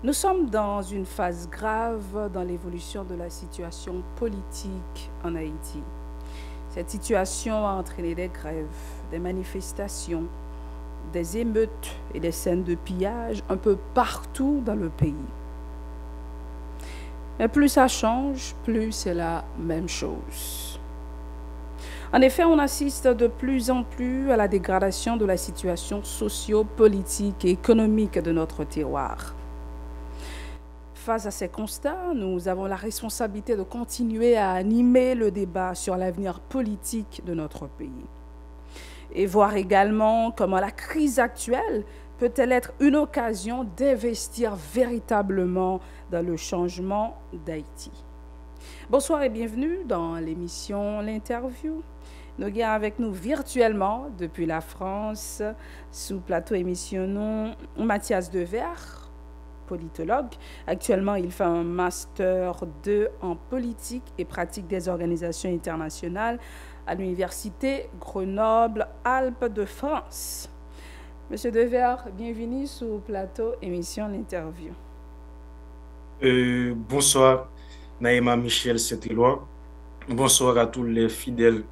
Nous sommes dans une phase grave dans l'évolution de la situation politique en Haïti. Cette situation a entraîné des grèves, des manifestations, des émeutes et des scènes de pillage un peu partout dans le pays. Mais plus ça change, plus c'est la même chose. En effet, on assiste de plus en plus à la dégradation de la situation socio-politique et économique de notre terroir. Face à ces constats, nous avons la responsabilité de continuer à animer le débat sur l'avenir politique de notre pays et voir également comment la crise actuelle peut-elle être une occasion d'investir véritablement dans le changement d'Haïti. Bonsoir et bienvenue dans l'émission L'Interview. Nous avons avec nous virtuellement depuis la France, sous plateau émissionnons Mathias Devers, politologue. Actuellement, il fait un master 2 en politique et pratique des organisations internationales à l'université Grenoble-Alpes de France. Monsieur Devers, bienvenue sur plateau émission L'Interview. Bonsoir, Naïma Michel Saint-Éloi. Bonsoir à tous les fidèles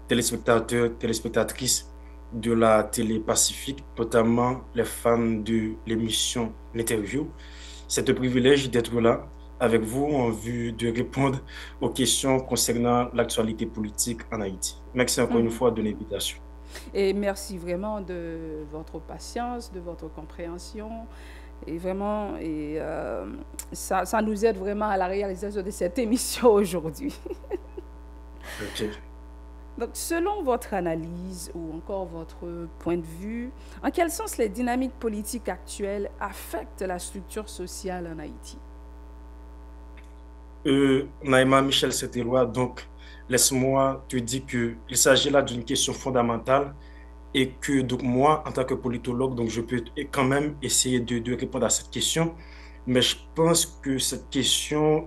téléspectateurs, téléspectatrices de la télé Pacifique, notamment les fans de l'émission L'Interview. C'est un privilège d'être là avec vous en vue de répondre aux questions concernant l'actualité politique en Haïti. Merci encore une fois de l'invitation. Et merci vraiment de votre patience, de votre compréhension. Et vraiment, ça nous aide vraiment à la réalisation de cette émission aujourd'hui. Ok. Donc, selon votre analyse ou encore votre point de vue, en quel sens les dynamiques politiques actuelles affectent la structure sociale en Haïti? Naïma Michel Saint-Éloi, donc laisse-moi te dire qu'il s'agit là d'une question fondamentale et que donc moi, en tant que politologue, donc je peux quand même essayer de répondre à cette question, mais je pense que cette question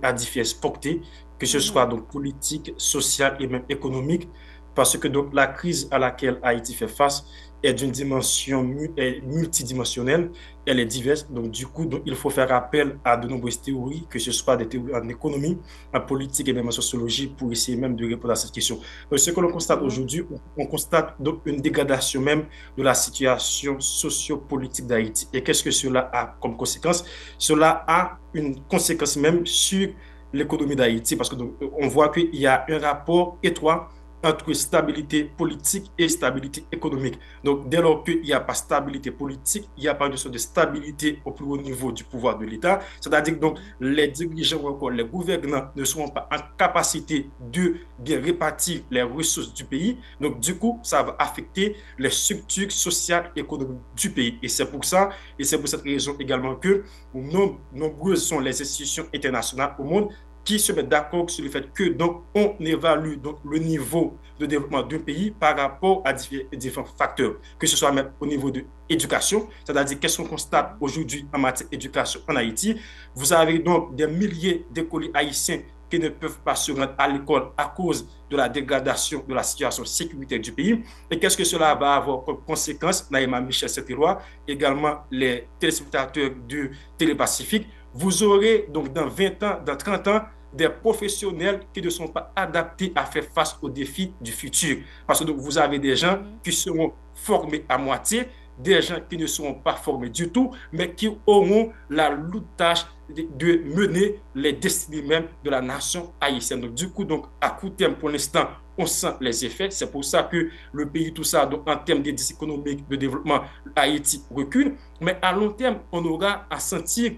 a diverses portées, que ce soit donc politique, sociale et même économique, parce que donc la crise à laquelle Haïti fait face est d'une dimension est multidimensionnelle, elle est diverse, donc du coup, donc, il faut faire appel à de nombreuses théories, que ce soit des théories en économie, en politique et même en sociologie, pour essayer même de répondre à cette question. Ce que l'on constate aujourd'hui, on constate donc une dégradation même de la situation sociopolitique d'Haïti. Et qu'est-ce que cela a comme conséquence? Cela a une conséquence même sur l'économie d'Haïti, parce que donc, on voit qu'il y a un rapport étroit entre stabilité politique et stabilité économique. Donc, dès lors qu'il n'y a pas stabilité politique, il n'y a pas de sorte de stabilité au plus haut niveau du pouvoir de l'État. C'est-à-dire que donc, les dirigeants ou encore les gouvernants ne seront pas en capacité de bien répartir les ressources du pays. Donc, du coup, ça va affecter les structures sociales et économiques du pays. Et c'est pour ça, et c'est pour cette raison également que nombreuses sont les institutions internationales au monde qui se mettent d'accord sur le fait que donc on évalue donc le niveau de développement d'un pays par rapport à différents facteurs, que ce soit même au niveau de l'éducation, c'est-à-dire qu'est-ce qu'on constate aujourd'hui en matière d'éducation en Haïti. Vous avez donc des milliers d'écoliers haïtiens qui ne peuvent pas se rendre à l'école à cause de la dégradation de la situation sécuritaire du pays. Et qu'est-ce que cela va avoir comme conséquence? Naïma Michel Saint-Éloi, également les téléspectateurs du Télépacifique, vous aurez donc dans 20 ans, dans 30 ans, des professionnels qui ne sont pas adaptés à faire face aux défis du futur. Parce que donc, vous avez des gens qui seront formés à moitié, des gens qui ne seront pas formés du tout, mais qui auront la lourde tâche de mener les destinées même de la nation haïtienne. Donc, du coup, donc, à court terme, pour l'instant, on sent les effets. C'est pour ça que le pays, tout ça, donc, en termes d'indice économique, de développement, Haïti recule. Mais à long terme, on aura à sentir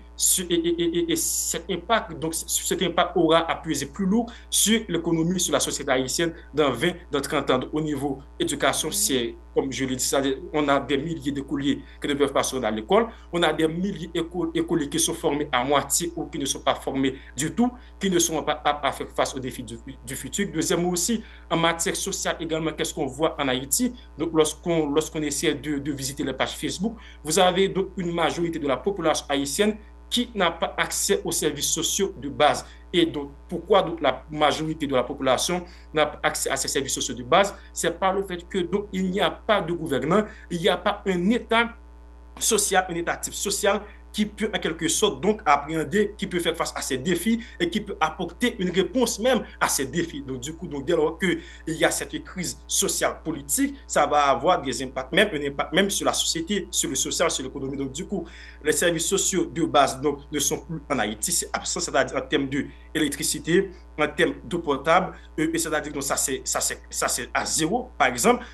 et cet impact, donc cet impact aura à peser plus lourd sur l'économie, sur la société haïtienne dans 20, dans 30 ans. Donc, au niveau éducation, c'est, comme je l'ai dit, on a des milliers d'écoliers qui ne peuvent pas se rendre à l'école. On a des milliers d'écoliers qui sont formés à moitié ou qui ne sont pas formés du tout, qui ne sont pas aptes à faire face aux défis du futur. Deuxièmement aussi, en matière sociale également, qu'est-ce qu'on voit en Haïti? Donc, lorsqu'on essaie de visiter les pages Facebook, vous avez donc une majorité de la population haïtienne qui n'a pas accès aux services sociaux de base. Et donc, pourquoi donc la majorité de la population n'a pas accès à ces services sociaux de base? C'est par le fait que donc, il n'y a pas de gouvernant, il n'y a pas un État social, un état type social qui peut en quelque sorte donc appréhender, qui peut faire face à ces défis et qui peut apporter une réponse même à ces défis. Donc du coup, donc, dès lors qu'il y a cette crise sociale politique, ça va avoir des impacts, même un impact même sur la société, sur le social, sur l'économie. Donc du coup, les services sociaux de base donc, ne sont plus en Haïti, c'est absent, c'est-à-dire en termes d'électricité, en termes d'eau potable, et c'est-à-dire que ça c'est à zéro, par exemple,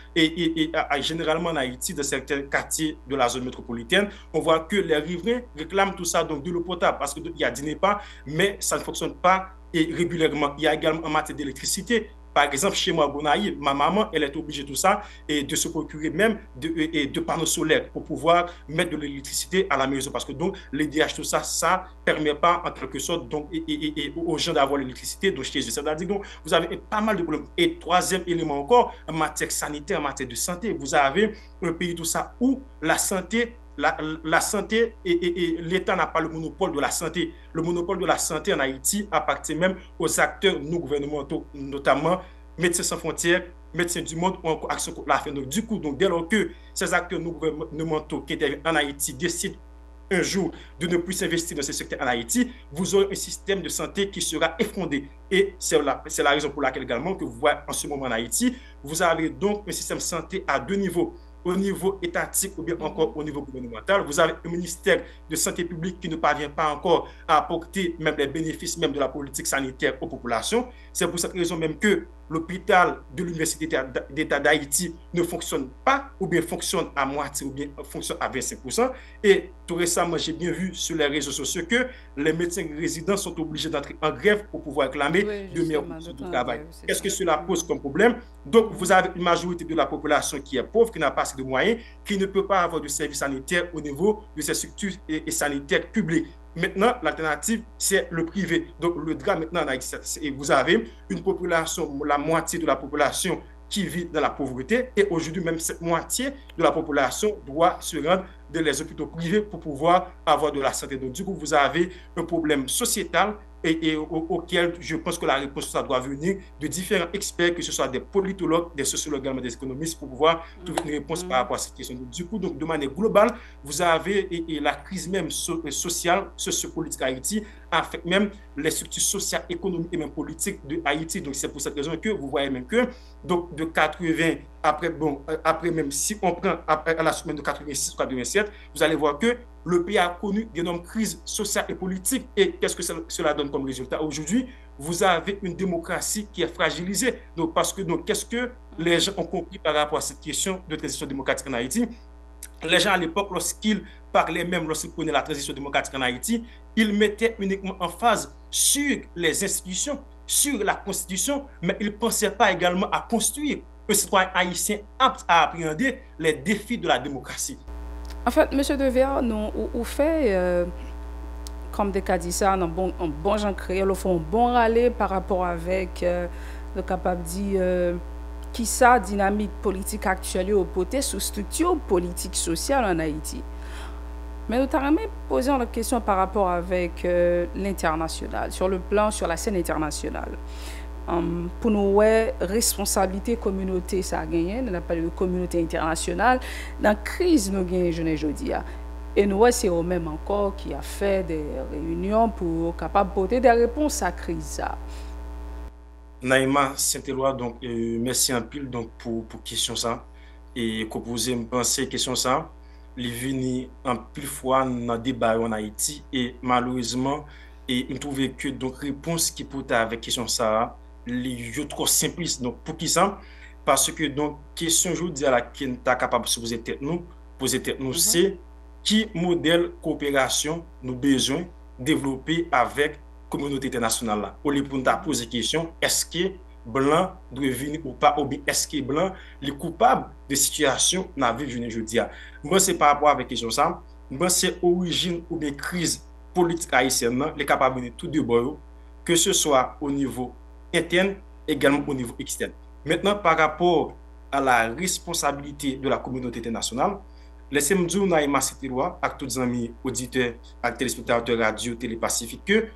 généralement en Haïti, dans certains quartiers de la zone métropolitaine, on voit que les riverains réclament tout ça, donc de l'eau potable, parce qu'il y a dîner-pas, mais ça ne fonctionne pas et régulièrement. Il y a également en matière d'électricité. Par exemple, chez moi, à Gonaïve, ma maman, elle est obligée de tout ça et de se procurer même de panneaux solaires pour pouvoir mettre de l'électricité à la maison. Parce que donc, les DH, tout ça, ça ne permet pas en quelque sorte donc, aux gens d'avoir l'électricité donc, chez eux. C'est-à-dire que vous avez pas mal de problèmes. Et troisième élément encore, en matière sanitaire, en matière de santé, vous avez un pays, tout ça, où la santé la santé et l'État n'a pas le monopole de la santé. Le monopole de la santé en Haïti appartient même aux acteurs non gouvernementaux, notamment Médecins sans frontières, Médecins du monde ou encore Action contre la faim. Donc, du coup, donc, dès lors que ces acteurs non gouvernementaux qui étaient en Haïti décident un jour de ne plus s'investir dans ce secteur en Haïti, vous aurez un système de santé qui sera effondré. Et c'est la raison pour laquelle également que vous voyez en ce moment en Haïti, vous avez donc un système de santé à deux niveaux, au niveau étatique ou bien encore au niveau gouvernemental. Vous avez un ministère de santé publique qui ne parvient pas encore à apporter même les bénéfices même de la politique sanitaire aux populations. C'est pour cette raison même que l'hôpital de l'Université d'État d'Haïti ne fonctionne pas ou bien fonctionne à moitié ou bien fonctionne à 25%. Et tout récemment, j'ai bien vu sur les réseaux sociaux que les médecins résidents sont obligés d'entrer en grève pour pouvoir réclamer de meilleures conditions de travail. Qu'est-ce que cela pose comme problème? Donc, vous avez une majorité de la population qui est pauvre, qui n'a pas assez de moyens, qui ne peut pas avoir de services sanitaires au niveau de ces structures et sanitaires publiques. Maintenant, l'alternative, c'est le privé. Donc, le drame maintenant en Haïti, vous avez une population, la moitié de la population qui vit dans la pauvreté et aujourd'hui, même cette moitié de la population doit se rendre dans les hôpitaux privés pour pouvoir avoir de la santé. Donc, du coup, vous avez un problème sociétal et auquel je pense que la réponse ça doit venir de différents experts, que ce soit des politologues, des sociologues, des économistes, pour pouvoir trouver une réponse par rapport à cette question. Donc, du coup, donc, de manière globale, vous avez la crise même sociale, sociopolitique à Haïti, affecte même les structures sociales, économiques et même politiques de Haïti. Donc, c'est pour cette raison que vous voyez même que donc, de 80, après même si on prend à la semaine de 86 ou 87, vous allez voir que le pays a connu d'énormes crises sociales et politiques. Et qu'est-ce que cela donne comme résultat? Aujourd'hui, vous avez une démocratie qui est fragilisée. Donc, parce que, donc, qu'est-ce que les gens ont compris par rapport à cette question de transition démocratique en Haïti? Les gens à l'époque, lorsqu'ils parlaient même, lorsqu'ils prenaient la transition démocratique en Haïti, ils mettaient uniquement en phase sur les institutions, sur la constitution, mais ils ne pensaient pas également à construire un citoyen haïtien apte à appréhender les défis de la démocratie. En fait, M. Devers, nous, on fait, comme des cas dit ça, un bon genre créé, on fait un bon râler par rapport avec le capable de dire qui ça, dynamique politique actuelle au côté sous structure politique sociale en Haïti. Mais nous avons posé une question par rapport avec l'international, sur le plan, sur la scène internationale. Pour nous, responsabilité communauté, ça a gagné, nous n'avons pas de communauté internationale. Dans la crise, nous avons gagné, je ne dis pas. Et nous, c'est eux-mêmes encore qui a fait des réunions pour capable porter des réponses à la crise. Naïma Saint-Éloi, donc, merci un pile donc, pour question ça. Et que vous me penser question ça, il venu en plus fois dans le débat en Haïti et malheureusement, et il trouve que donc réponse qui peut avec question ça, est trop simpliste. Donc, pour qui ça? Parce que donc, question je dis à laquelle nous sommes capables de poser tête nous, c'est qui modèle coopération nous besoin développer avec communauté internationale là. Au lieu pour nous poser question, est-ce que blanc doit venir ou pas, ou bien est-ce que blanc est coupable de situation dans la vie je dis. Moi, c'est par rapport avec question ça, moi, c'est origine ou bien crise politique haïtienne, les capables de tout de bords, que ce soit au niveau interne, également au niveau externe. Maintenant, par rapport à la responsabilité de la communauté internationale, laissez-moi dire, Naïma Saint-Éloi, avec tous les amis auditeurs, avec téléspectateurs radio, télépacifique, que la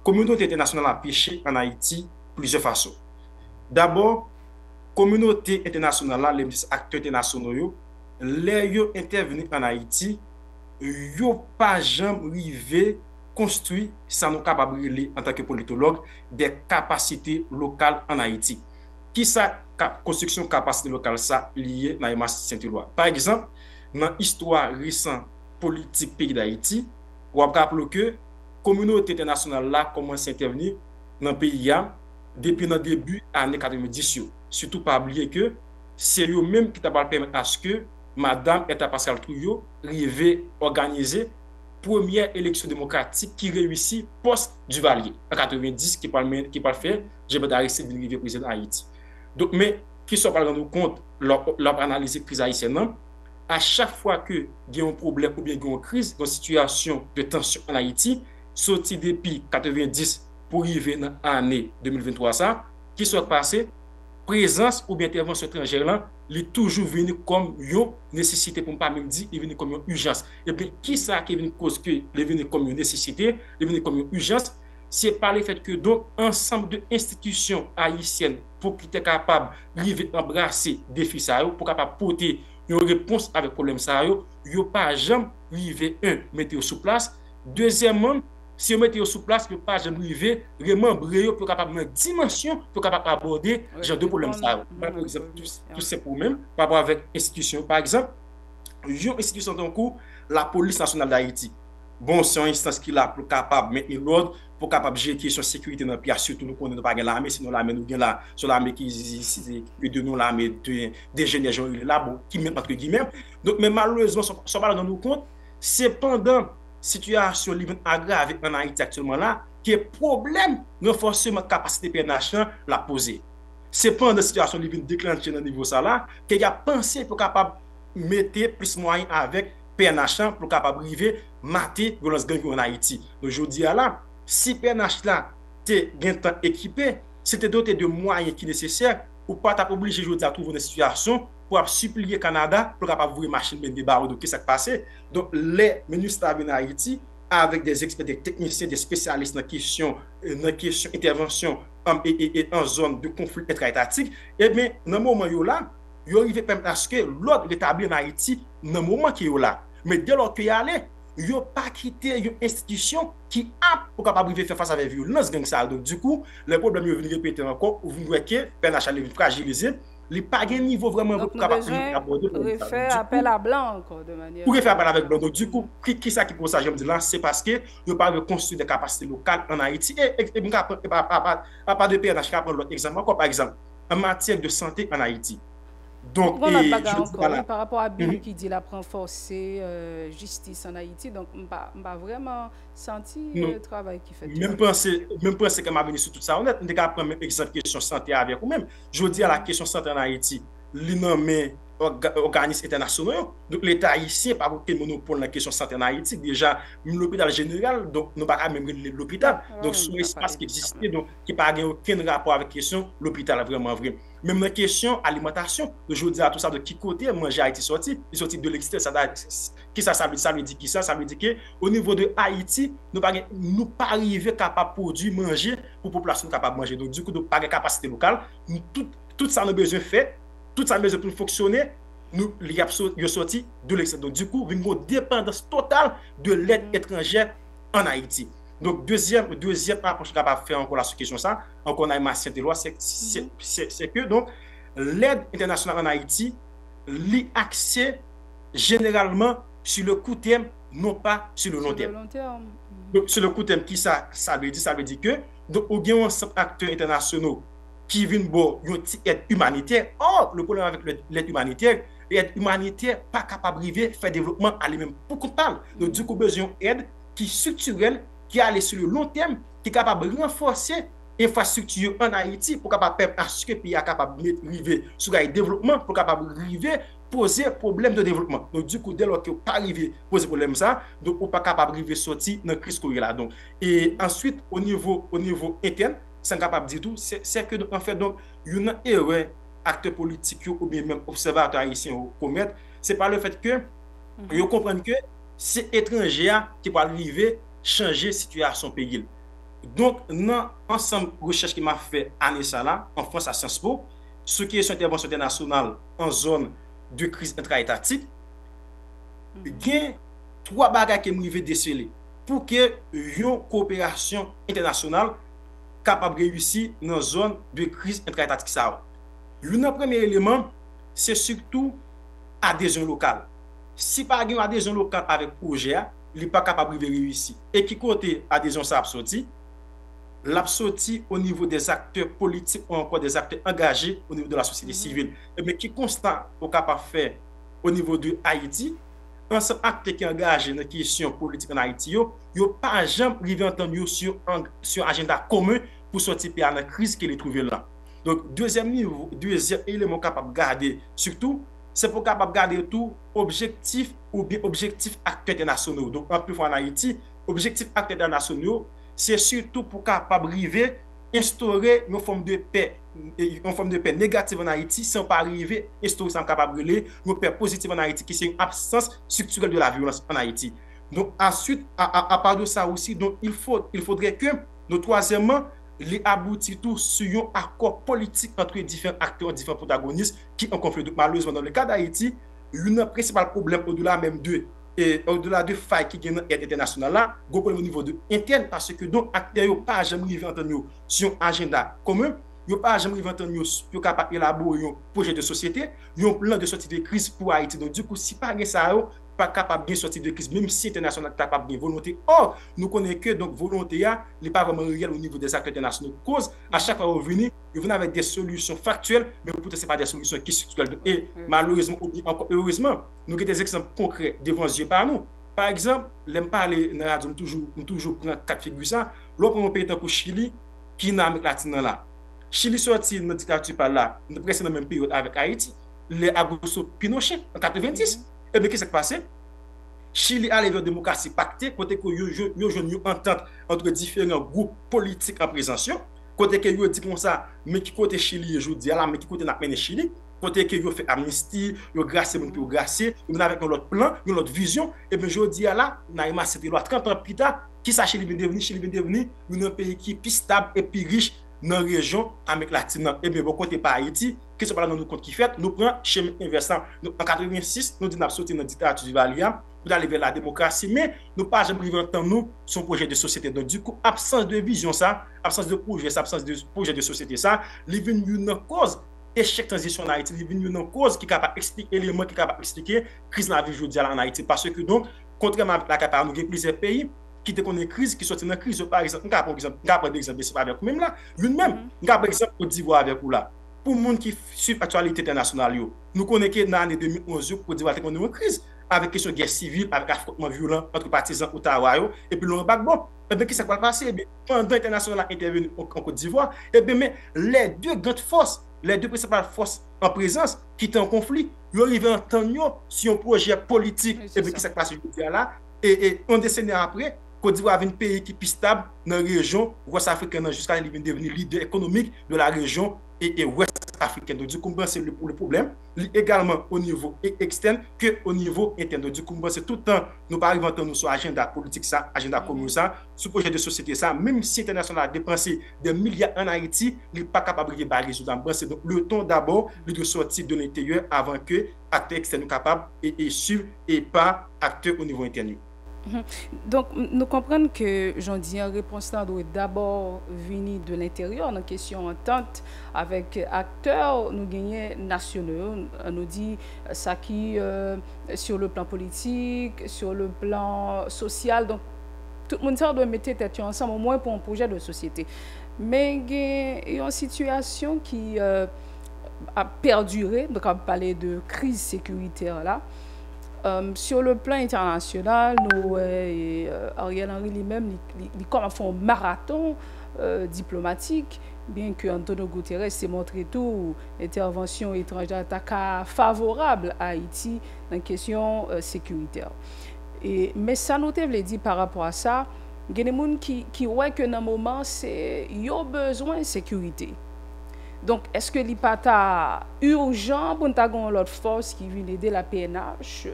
communauté internationale a péché en Haïti plusieurs façons. D'abord, communauté internationale, les acteurs internationaux, les intervenus en Haïti, yo pas jamais rivé construit ça nous capable en tant que politologue des capacités locales en Haïti. Qui ça construction capacité locale ça lié dans Emas Saint-Éloi. Par exemple, dans l'histoire récente politique pays d'Haïti, on va rappeler que la communauté internationale là commence à intervenir dans le pays depuis le début des années 90. Surtout pas oublier que c'est eux-mêmes qui t'a permis à ce que Madame Eta Pascal Trouillot arrive organiser première élection démocratique qui réussit post Duvalier en 90 qui parle faire Jean-Baptiste Aristide arriver président Haïti. Donc mais qui sont pas rendre compte leur analyse crise haïtienne à chaque fois que il y a un problème ou bien il y a une crise, une situation de tension en Haïti, sorti depuis 90 pour arriver dans l'année 2023 ça, qui soit passé présence ou bien intervention étrangère là, il est toujours venu comme une nécessité pour ne pas même dire, il est venu comme une urgence. Et bien qui ça qui est venu cause que il est venu comme une nécessité, il est venu comme une urgence, c'est par le fait que donc ensemble de institutions haïtiennes pour qui étaient capables de embrasser défi ça pour capable porter une réponse avec problème ça yo pas jamais arrivé mettre sous place. Deuxièmement, si on mettait sous place, il pas jamais arrivé remembrer pour capable une dimension pour capable aborder genre de problème ça. Par exemple, tout c'est pour même par rapport avec institution. Par exemple, une institution en cours, la police nationale d'Haïti. Bon, c'est une instance qui là pour capable maintenir l'ordre, pour capable gérer question sécurité dans le pays, surtout nous connaissons pas l'armée, sinon l'armée nous gagne là, sur l'armée qui de nous l'armée des générations là bon qui met entre guillemets. Donc mais malheureusement ça pas dans nous compte, c'est pendant situation aggravée en Haïti actuellement là que problème renforcement capacité PNH la poser. C'est pendant situation déclenchée dans niveau ça là qu'il y a pensé pour capable mettre plus moyens avec PNH pour capable arriver mater violence gang en Haïti. Aujourd'hui là, si PNH là t'es bien temps équipé, c'était doté de moyens qui nécessaires ou pas t'as obligé aujourd'hui à trouver une situation pour supplier Canada pour capable ouvrir machine de barreaux de qui ça passé. Donc les ministres en Haïti avec des experts, des techniciens, des spécialistes dans question intervention et en zone de conflit intra-étatique, et bien dans le moment où là il arrive parce que l'ordre établi en Haïti dans le moment qui est là. Mais dès lors qu'il y a allé, il n'y a pas quitté une institution qui a pour capable de faire face à la violence gang ça. Donc du coup, le problème est venu répéter encore, vous voyez que PNH est fragilisé, il n'y a pas de niveau vraiment pour capable d'aborder. Pour faire appel à blanc encore de manière. Pour faire appel avec blanc. Donc du coup, qui ça qui pose ça, je me dis là, c'est parce que il n'y a pas de construire des capacités locales en Haïti. Et pas de PNH, je vais prendre l'autre exemple. Encore par exemple, en matière de santé en Haïti. Donc, par rapport à Bill qui dit la renforcer justice en Haïti, donc on pas vraiment senti le travail qui fait. Même penser que m'a venu sur tout ça, on est capable prendre même exemple question santé avec ou même. Je dis à la question santé en Haïti, l'innommé organismes internationaux. Donc l'État haïtien pas aucun monopole dans la question santé en Haïti. Déjà, l'hôpital général, donc nous pas même l'hôpital. Donc c'est un espace qui existait, donc qui n'a aucun rapport avec la question l'hôpital vraiment vrai. Même la question alimentation, je dis à tout ça de qui côté manger Haïti sorti, il sorti de l'extérieur, qui ça veut dire qui ça veut dire que au niveau de Haïti, nous pas arriver capable produire manger pour population capable manger. Donc du coup, nous pas de capacité locale, tout ça nous besoin fait. Tout ça besoin pour fonctionner, nous les sorti de l'extérieur. Donc du coup, une dépendance totale de l'aide étrangère en Haïti. Donc deuxième approche qu'on va faire encore la question ça, encore dans ma loi, c'est que donc l'aide internationale en Haïti l'accès généralement sur le court terme, non pas sur le long terme. Donc sur le court terme, qui ça veut dire? Ça veut dire que donc au bien ensemble acteurs internationaux qui viennent bon une aide humanitaire. Or, le problème avec l'aide humanitaire, pas capable de faire développement à lui-même. Pourquoi parle? Donc, du coup, besoin d'aide qui structurelle, qui allait sur le long terme, qui est capable de renforcer l'infrastructure en Haïti pour capable à ce que le pays est capable de arriver sur le développement, pour capable d'arriver poser problème de développement. Donc, du coup, dès lors que vous pas arrivé poser problème ça, donc vous pas capable d'arriver sortir dans la crise qu'on est là. Donc, et ensuite, au niveau interne, c'est capable de dire tout, c'est que en fait donc une erreur acteurs politiques ou bien même observateurs haïtiens commettent, c'est par le fait que ils comprennent que c'est étranger qui va arriver changer situation pays. Donc dans ensemble recherche qui m'a fait année ça là en France à Sciences Po, ce qui est sur intervention internationale en zone de crise intra-étatique, gain trois bagages qui me déceler pour que une coopération internationale capable de réussir dans une zone de crise interétatique. Le premier élément, c'est surtout adhésion locale. Si pas une adhésion locale avec le projet, il n'est pas capable de réussir. Et qui côté adhésion ça a sorti? L'absorti au niveau des acteurs politiques ou encore des acteurs engagés au niveau de la société civile. Mais qui constant au capable de faire au niveau de Haïti, un seul acteur qui est engagé dans la question politique en Haïti, il n'y a pas jamais entendu sur un agenda commun pour sortir de la crise qu'il est trouvé là. Donc, deuxième élément capable de garder, surtout, c'est pour capable de garder tout objectif ou bien objectif acteurs internationaux. Donc, en plus en Haïti, objectif acteurs internationaux, c'est surtout pour capable arriver instaurer une forme de paix négative en Haïti sans pas arriver instaurer sans capable de une paix positive en Haïti qui c'est une absence structurelle de la violence en Haïti. Donc ensuite à part de ça aussi, donc il faudrait que nous troisièmement les aboutir tout sur un accord politique entre différents acteurs, différents protagonistes qui ont conflit. Donc malheureusement dans le cas d'Haïti, le principal problème au-delà même au-delà de failles qui gagnent l'aide internationale là, au niveau de interne parce que donc acteurs n'ont pas jamais arrivé à entendre sur un agenda commun, ils n'ont pas jamais arrivé à entendre pour capable élaborer un projet de société, un plan de sortie de crise pour Haïti. Donc du coup, si pas ça pas capable de sortir de crise, même si international est capable de volonté. Or, nous connaissons que donc volonté n'est pas vraiment réelle au niveau des acteurs internationaux. Cause, à chaque fois qu'ils viennent avec des solutions factuelles, mais pourtant, ce n'est pas des solutions qui sont structurelles. Et malheureusement, ou encore heureusement, nous avons des exemples concrets devant les yeux par nous. Par exemple, j'aime parler dans la radio, toujours prendre quatre figures ça. L'autre pays comme Chili, qui est dans l'Amérique latine là. Chili sorti de notre dictature par là, nous presque dans la même période avec Haïti, les Augusto Pinochet en 90. Et bien, qu'est-ce qui s'est passé? Chili a levé démocratie pactée, côté que y a une entente entre différents groupes politiques en présence, côté que yo dit comme ça, mais qui côté Chili je dis là, mais qui côté n'a mené Chili, côté que yo fait amnistie, yo gracier mon pour gracier, on avec un autre plan, une autre vision, et bien je dis là, Naïma c'était loi 30 ans plus tard, qui ça Chili vient devenir un pays qui est plus stable et plus riche dans la région Amérique latine. Et bien, bon côté par Haïti, qui se parle dans nos comptes qui fait, nous prenons chemin inversant. En 86, nous disons sortir dans la dictature du Valiam, pour aller vers la démocratie, mais nous pas jamais arrivé à nous son projet de société. Donc, du coup, absence de vision, ça, absence de projet, ça, absence de projet de société, ça, il vient une cause échec transition en Haïti, il vient une cause qui est capable d'expliquer élément qui est capable d'expliquer crise dans la vie aujourd'hui en Haïti. Parce que donc, contrairement à la capacité, nous avons plusieurs pays qui te connaissent crise, qui sont dans la crise. Par exemple, nous avons par exemple, c'est avec vous même là, nous-mêmes, nous avons par exemple Côte d'Ivoire avec vous là. Pour les gens qui suivent l'actualité internationale, nous connaissons que dans l'année 2011, Côte d'Ivoire était une crise avec question de guerre civile, avec affrontement violent entre partisans Ottawa et puis Laurent Gbagbo. Et bien, qu'est-ce qui va passer? Pendant l'international a intervenu en Côte d'Ivoire, et bien, mais les deux grandes forces, les deux principales forces en présence qui étaient en conflit, ils arrivent à entendre sur un projet politique. Et bien, qu'est-ce qui va passer là? Et un décennie après, Côte d'Ivoire est un pays qui est plus stable dans la région ouest africaine jusqu'à devenir leader économique de la région et ouest africaine. Donc, du coup, c'est le problème, également au niveau externe que au niveau interne. Donc, du coup, c'est tout le temps, nous pas arrivons à nous sur agenda politique, ça, agenda commun, ça, sur projet de société, ça, même si l'international a dépensé des milliards en Haïti, il n'est pas capable de résoudre. Donc, le temps d'abord, de sortir de l'intérieur avant que acteurs externes soient capables et suivre et pas acteurs au niveau interne. Donc, nous comprenons que, j'en dis, en réponse doit d'abord venir de l'intérieur, dans question entente avec acteurs, nous gagnons nationaux, nous dit ça qui, sur le plan politique, sur le plan social, donc, tout le monde doit mettre tête ensemble, au moins pour un projet de société. Mais il y a une situation qui a perduré, donc on va parler de crise sécuritaire là. Sur le plan international, nous, Ariel Henry lui-même, il commence un marathon diplomatique, bien que Antonio Guterres s'est montré tout intervention étrangère favorable à Haïti dans la question sécuritaire. Mais ça nous veut dire par rapport à ça, il y a des gens qui voient que dans un moment, il y a besoin de sécurité. Donc, est-ce que l'IPATA urgent pour nous avoir l'autre force qui vient aider la PNH,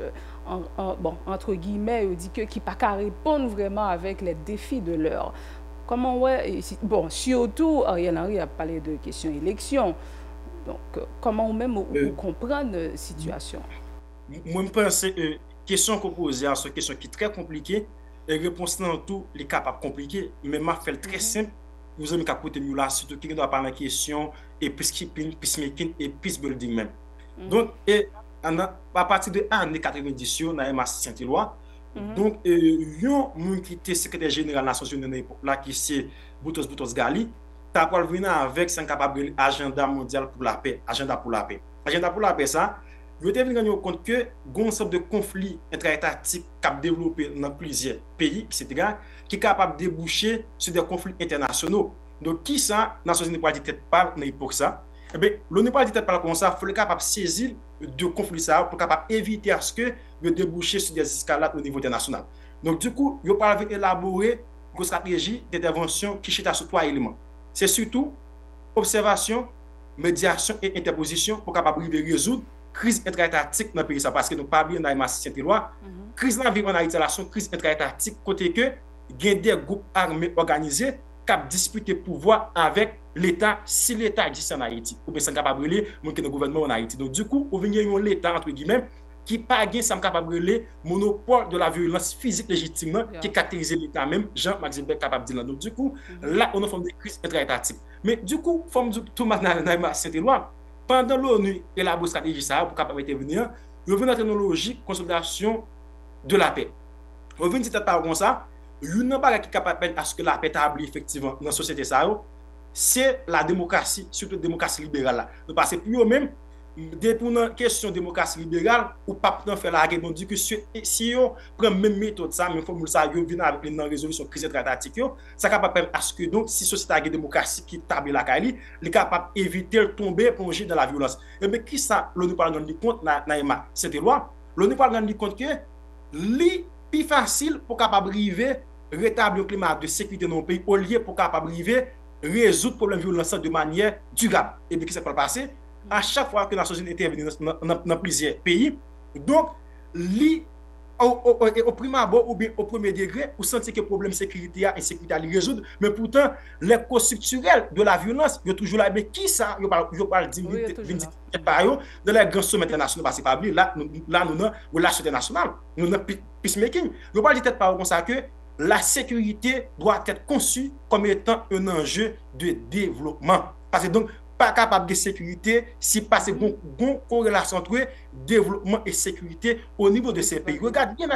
bon, entre guillemets, dit que qui pas qu'à répondre vraiment avec les défis de l'heure. Comment ouais, bon, surtout Ariel Henry a parlé de questions élections. Donc, comment même comprendre la situation? Moi, je pense question qu'on pose, c'est une question qui est très compliquée, et réponse dans tout, les capables compliqués, mais m'a fait très simple, vous avez qu'à côté de nous là, surtout qui doit parler de la question, et peacekeeping, peacemaking, et peace building même. Donc, à partir de l'année 90, on a Saint-Éloi. Donc, yon moun qui était secrétaire général des Nations Unies là, qui c'est Boutros Ghali, t'as pas venir avec un capable agenda mondial pour la paix, agenda pour la paix. Agenda pour la paix, ça, vous avez rendu compte que un ensemble de conflits intra-étatiques qui ont développé dans plusieurs pays, etc., qui est capable de déboucher sur des conflits internationaux. Donc, qui ça, Nations Unies pas dit tête par pour ça? Eh bien, l'ONU pas dit tête par comme ça, il faut être capable de saisir de conflits ça pour capable éviter à ce que de déboucher sur des escalades au niveau international. Donc, du coup, il faut élaborer une stratégie d'intervention qui chita sur 3 éléments. C'est surtout observation, médiation et interposition pour capable de résoudre crise intra-étatique dans le pays. Parce que nous pas bien dans Saint-Éloi, crise dans la vie en Haïti, la crise intra-étatique, côté que il y a des groupes armés organisés qui ont disputé pouvoir avec l'État, si l'État existe en Haïti, ou bien c'est capable de le gouvernement en Haïti. Donc, du coup, il y a l'État, entre guillemets, qui pas gain ça capable de monopole de la violence physique légitime qui caractérise l'État même Jean-Maxime Beck capable de dire. Donc du coup là on a forme de crise intra-étatique. Mais du coup forme tout maintenant Saint-Éloi pendant l'ONU élabore stratégie ça pour capable intervenir, il veut entrer dans logique consolidation de la paix. On veut dire pas comme ça, une bagage qui capable à ce que la paix établie effectivement dans la société ça c'est la démocratie, surtout la démocratie libérale là. Parce que pour eux même pour une question de démocratie libérale, ou pas faire la guerre, on dit que si on prend même méthode, ça, même formule, ça, on vient avec une résolution crise intra-étatique, ça capable permettre à ce que donc, si la société a une démocratie qui table la Kali, il est capable d'éviter de tomber, plonger dans la violence. Et bien, qui ça, l'ONU parle dans le compte, Naïma, cette loi, l'ONU parle dans le compte que c'est plus facile pour capable arriver rétablir un climat de sécurité dans le pays, au lieu pour capable arriver résoudre le problème de violence de manière durable. Et bien, qui s'est passé? À chaque fois que les Nations Unies interviennent dans plusieurs pays, donc, au premier abord ou bien au premier degré, vous sentez que le problème de sécurité et insécurité à résoudre, mais pourtant, les causes structurelles de la violence, il y a toujours là, mais qui ça? Je parle de la grande somme internationale, parce que pas là, nous avons relation internationale, nous avons peacemaking. Je parle de tête par comme ça que la sécurité doit être conçue comme étant un enjeu de développement. Parce que donc, pas capable de sécurité si pas une bonne corrélation entre développement et sécurité au niveau de ces pays. Regardez bien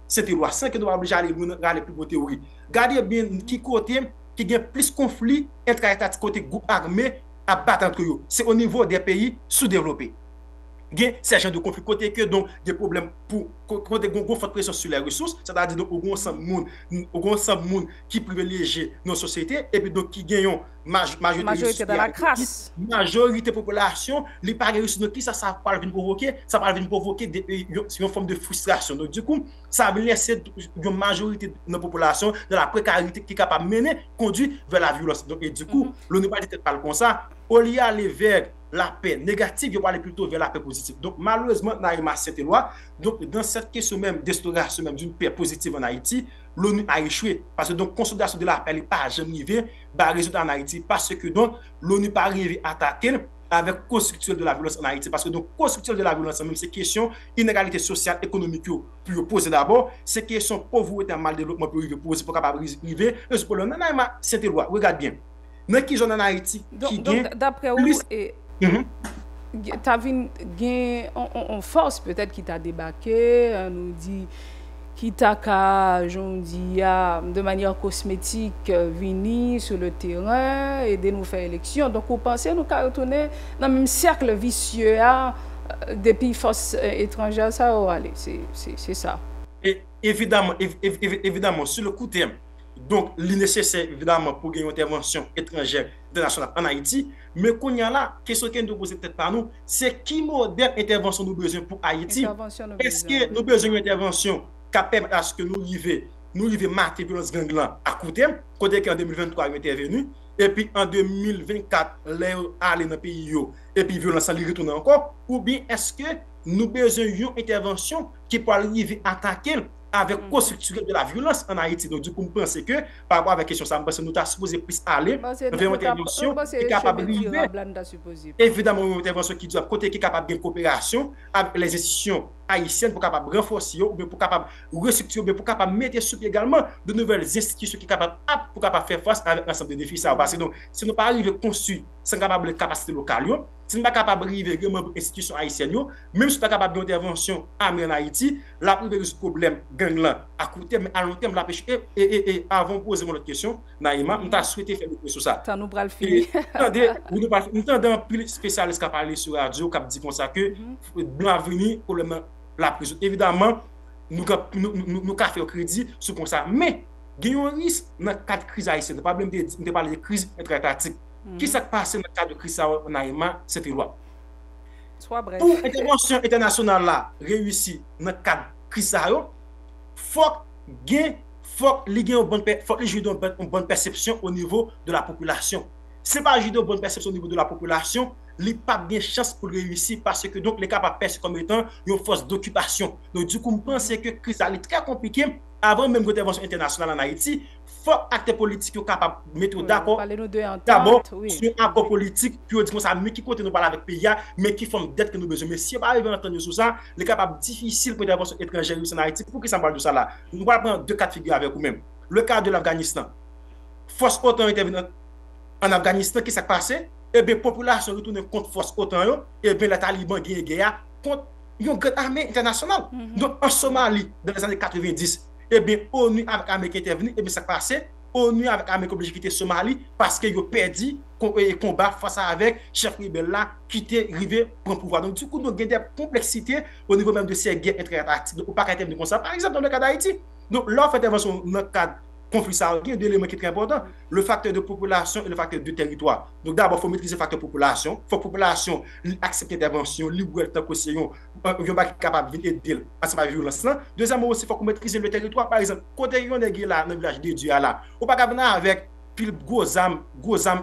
cette loi sans que nous obliger à aller plus haute théorie. Regardez bien qui côté qui a plus conflit intra-étatique côté groupe armé à battre entre eux. C'est au niveau des pays sous-développés. C'est un de conflit côté que donc des problèmes pour côté une forte pression sur les ressources, c'est-à-dire donc au ensemble monde qui privilégie nos sociétés et puis donc qui gagnent majorité dans la crasse, majorité population les pas ressources qui ça parle venir provoquer une forme de frustration. Donc du coup ça va laisser une majorité de la population dans la précarité qui est capable de mener conduire vers la violence. Donc et du coup l'ONU parle comme ça au lieu d'aller vers la paix négative, il va aller plutôt vers la paix positive. Donc, malheureusement, Naïma, cette loi, donc, dans cette question même d'instauration même d'une paix positive en Haïti, l'ONU a échoué. Parce que donc, consolidation de la paix n'est pas jamais arrivée, bah, résultat en Haïti, parce que donc, l'ONU pas arrivé à attaquer avec construction de la violence en Haïti. Parce que donc, construction de la violence, même ces questions, inégalité sociale, économique, pour poser d'abord, ces questions pauvreté, mal développement, pour poser, pour capable arriver, le problème, Naïma, cette loi, regarde bien. Dans qui zone en Haïti, qui donc d'après vous, tu as vu une force peut-être qui t'a débarqué, nous dit qui t'a de manière cosmétique venir sur le terrain et de nous faire élection. Donc vous pensez nous qu'à retourner dans le même cercle vicieux depuis forces étrangères, ça va aller. C'est ça. Et évidemment, sur le coup terme, donc, il est nécessaire, évidemment, pour gagner une intervention étrangère internationale en Haïti. Mais qu'on y a là, question qui nous pose peut-être par nous, c'est qui modèle d'intervention nous besoin pour Haïti? Est-ce que nous besoin d'une intervention qui permet à ce que nous arrivions marquer violence ganglan à court terme, côté qu'en 2023, nous intervenu, et puis en 2024, aller dans le pays, et puis violence aller retourner encore? Ou bien est-ce que nous besoin d'une intervention qui peut arriver à attaquer avec construction de la violence en Haïti? Donc, du coup, je pense que par rapport à la question, ça me pense que nous avons supposé plus aller vers une intervention qui est capable de vivre. Évidemment, une intervention qui doit côté qui est capable de coopération avec les institutions haïtienne pour capable renforcer ou bien pour capable restructurer ou bien pour capable mettre sur pied également de nouvelles institutions qui sont capables pour capable faire face avec l'ensemble des défis ça parce que donc si nous pas arriver construire sans capable capacité locale si nous pas capable arriver vraiment pour institutions haïtiennes même si pas capable d'intervention en Haïti la privé ce problème gang là à court terme mais à long terme la pêche et avant poser mon autre question Naïma on t'a souhaité faire sur ça ça nous bral fini nous entendons plus spécialiste qui a parlé sur radio qui a dit comme ça que blanc venir pour la prison évidemment nous avons fait crédit sur comme ça mais il y a un risque dans le cadre de crise haïtienne. Pas même de parler de crise interétatique. Qui s'est passé dans le cadre de crise Naïma, c'était loi. Sois bref. Pour l'intervention internationale là réussi dans le cadre de crise, il faut qu'il y ait une bonne perception au niveau de la population. Si pas une bonne perception au niveau de la population, il n'y a pas de chance pour réussir parce que donc les capables perçus comme étant une force d'occupation. Donc du coup, je pense que la crise est très compliquée. Avant même l'intervention internationale en Haïti, il faut acteurs politiques qui sont capables de mettre d'accord. D'abord, sur un accord politique, puis on dit ça, mais qui côté nous parler avec le pays, mais qui font dette que nous besoin. Mais si on arrive à entendre sur ça, les capables difficile pour l'intervention étrangère en Haïti. Pour qui ça parle de ça là? Nous allons prendre deux cas de figure avec vous-même. Le cas de l'Afghanistan. Force OTAN intervenant en Afghanistan, qui s'est passé? Eh bien, la population retourne contre force OTAN, et bien, les talibans gagnent guerre contre une grande armée internationale. Donc, en Somalie, dans les années 90, eh bien, ONU avec l'armée qui est intervenue, eh bien, ça passait. ONU avec l'armée qui obligé de quitter Somalie parce qu'ils ont perdu le combat face avec chef rebelle là qui était arrivé pour le pouvoir. Donc, du coup, nous avons des complexités au niveau même de ces guerres interétatiques. Donc, on ne peut pas intervenir comme ça. Par exemple, dans le cas d'Haïti. Donc, l'offre d'intervention dans le cadre conflit ça, il y a deux éléments qui sont très importants, le facteur de population et le facteur de territoire. Donc d'abord, il faut maîtriser le facteur population. Il faut que la population accepte l'intervention, libre tant que c'est capable d'aider à la violence. Deuxièmement, aussi, il faut maîtriser le territoire. Par exemple, côté yon est là, dans le village de Dieu là, on ne peut pas venir avec pile gros armes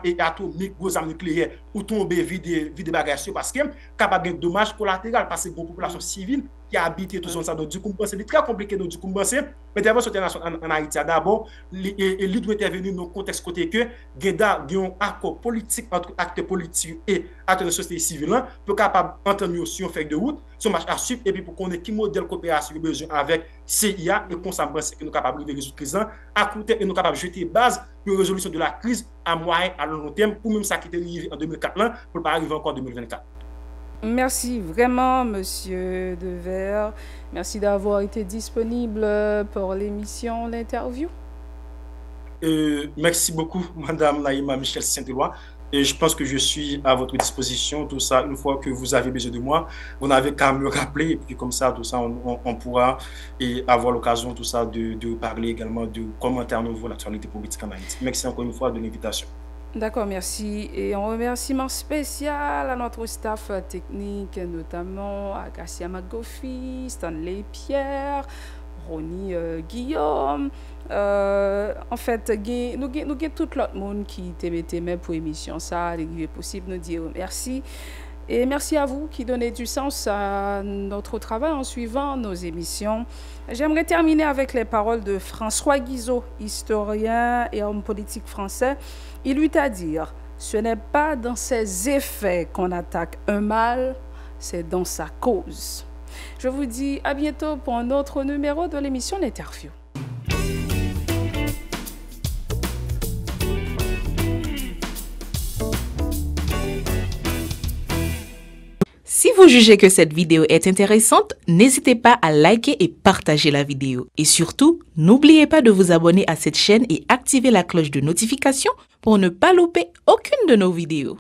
et atomiques, gros armes nucléaires, ou tomber vide bagages parce que capable de dommages collatéraux parce que la population civile qui a habité tout ça. Donc, du coup, c'est très compliqué. Donc, du coup, l'intervention internationale en Haïti, d'abord, il doit intervenir dans le contexte côté que il y a un accord politique entre acteurs politiques et acteurs de la société civile pour capable d'entendre sur un fait de route, sur marche à suivre, et puis pour qu'on ait qui modèle de coopération besoin avec CIA et qu'on s'en pense que nous sommes capables de résoudre la crise à court terme et nous sommes capables de jeter base pour la résolution de la crise à moyen à long terme, ou même ça qui était arrivé en 2004 pour ne pas arriver encore en 2024. Merci vraiment, Monsieur Devers. Merci d'avoir été disponible pour l'émission, l'interview. Merci beaucoup, Madame Naïma Michel Saint-Éloi. Et je pense que je suis à votre disposition. Tout ça, une fois que vous avez besoin de moi, vous n'avez qu'à me rappeler. Et puis comme ça, tout ça, on pourra avoir l'occasion, tout ça, de parler également de commentaires nouveaux l'actualité politique en Haïti. Merci encore une fois de l'invitation. D'accord, merci. Et un remerciement spécial à notre staff technique, notamment à Cassia Magofi, Stanley Pierre, Ronnie Guillaume. En fait, nous avons tout l'autre monde qui te mettait même pour l'émission. Ça, il est possible de nous dire merci. Et merci à vous qui donnez du sens à notre travail en suivant nos émissions. J'aimerais terminer avec les paroles de François Guizot, historien et homme politique français. Il eut à dire, ce n'est pas dans ses effets qu'on attaque un mal, c'est dans sa cause. Je vous dis à bientôt pour un autre numéro de l'émission L'Interview. Si vous jugez que cette vidéo est intéressante, n'hésitez pas à liker et partager la vidéo. Et surtout, n'oubliez pas de vous abonner à cette chaîne et activer la cloche de notification pour ne pas louper aucune de nos vidéos.